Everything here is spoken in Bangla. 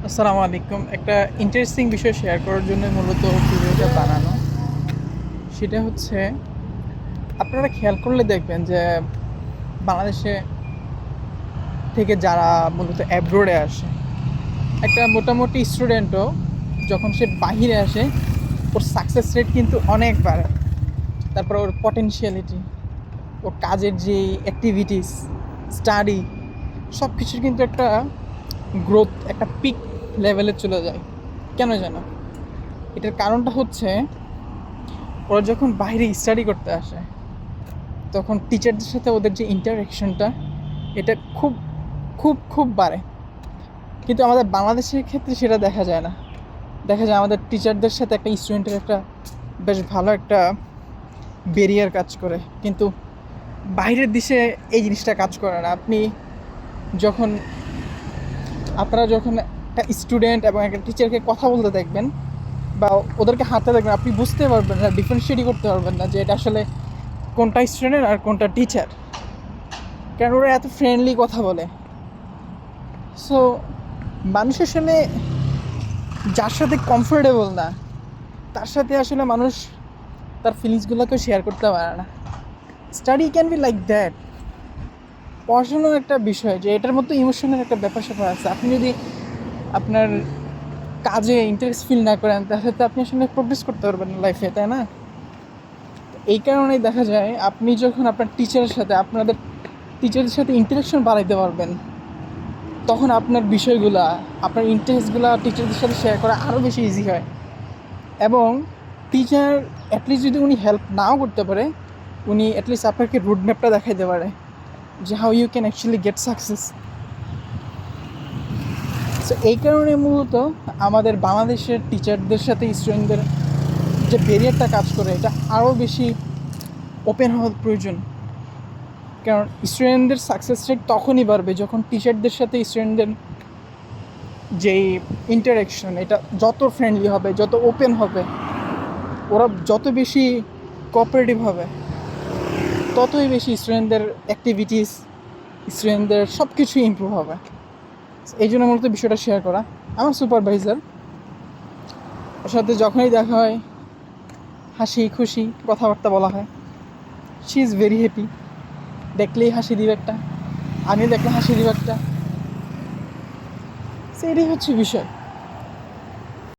আসসালামু আলাইকুম। একটা ইন্টারেস্টিং বিষয় শেয়ার করার জন্য মূলত ভিডিওটা বানানো। সেটা হচ্ছে আপনারা খেয়াল করলে দেখবেন যে বাংলাদেশে থেকে যারা মূলত অ্যাব্রোডে আসে, একটা মোটামুটি স্টুডেন্টও যখন সে বাহিরে আসে ওর সাকসেস রেট কিন্তু অনেক বাড়ে। তারপর ওর পটেনশিয়ালিটি, ওর কাজের যে অ্যাক্টিভিটিস, স্টাডি, সব কিছুর কিন্তু একটা গ্রোথ, একটা পিক লেভেলে চলে যায়। কেন জানো? এটার কারণটা হচ্ছে ওরা যখন বাইরে স্টাডি করতে আসে তখন টিচারদের সাথে ওদের যে ইন্টারেকশনটা এটা খুব খুব খুব বাড়ে। কিন্তু আমাদের বাংলাদেশের ক্ষেত্রে সেটা দেখা যায় না। দেখা যায় আমাদের টিচারদের সাথে একটা স্টুডেন্টের একটা বেশ ভালো একটা ব্যারিয়ার কাজ করে, কিন্তু বাইরের দেশে এই জিনিসটা কাজ করে না। যখন আপনারা যখন একটা স্টুডেন্ট এবং একটা টিচারকে কথা বলতে দেখবেন বা ওদেরকে হাঁটতে দেখবেন, আপনি বুঝতে পারবেন না, ডিফারেন্সিয়েটই করতে পারবেন না যে এটা আসলে কোনটা স্টুডেন্ট আর কোনটা টিচার, কারণ ওরা এত ফ্রেন্ডলি কথা বলে। সো মানুষ আসলে যার সাথে কমফোর্টেবল না তার সাথে আসলে মানুষ তার ফিলিংসগুলোকে শেয়ার করতে পারে না। Study can be like that. পড়াশোনার একটা বিষয় যে এটার মধ্যে ইমোশনের একটা ব্যাপার স্যাপার আছে। আপনি যদি আপনার কাজে ইন্টারেস্ট ফিল না করেন তাহলে তো আপনি আসলে প্রোগ্রেস করতে পারবেন না লাইফে, তাই না? এই কারণেই দেখা যায় আপনি যখন আপনার আপনাদের টিচারের সাথে ইন্টারেকশন বাড়াইতে পারবেন, তখন আপনার বিষয়গুলা, আপনার ইন্টারেস্টগুলো টিচারদের সাথে শেয়ার করা আরও বেশি ইজি হয়। এবং টিচার অ্যাটলিস্ট যদি উনি হেল্প নাও করতে পারে, উনি অ্যাটলিস্ট আপনাকে রুট ম্যাপটা দেখাইতে পারে যে how you can actually get success. So এই কারণে মূলত আমাদের বাংলাদেশের টিচারদের সাথে স্টুডেন্টদের যে ব্যারিয়ারটা কাজ করে এটা আরও বেশি ওপেন হওয়া প্রয়োজন। কারণ স্টুডেন্টদের সাকসেস রেট তখনই বাড়বে যখন টিচারদের সাথে স্টুডেন্টদের যেই ইন্টারেকশন এটা যত ফ্রেন্ডলি হবে, যত ওপেন হবে, ওরা যত বেশি কোঅপারেটিভ হবে, ততই বেশি স্টুডেন্টদের অ্যাক্টিভিটিস, স্টুডেন্টদের সব কিছুই ইমপ্রুভ হবে। এই জন্য মূলত বিষয়টা শেয়ার করা। আমার সুপারভাইজার, ওর সাথে যখনই দেখা হয় হাসি খুশি কথাবার্তা বলা হয়। She is very happy. দেখলেই হাসি দিবে একটা, আমি দেখলে হাসি দিবে একটা। এটাই হচ্ছে বিষয়।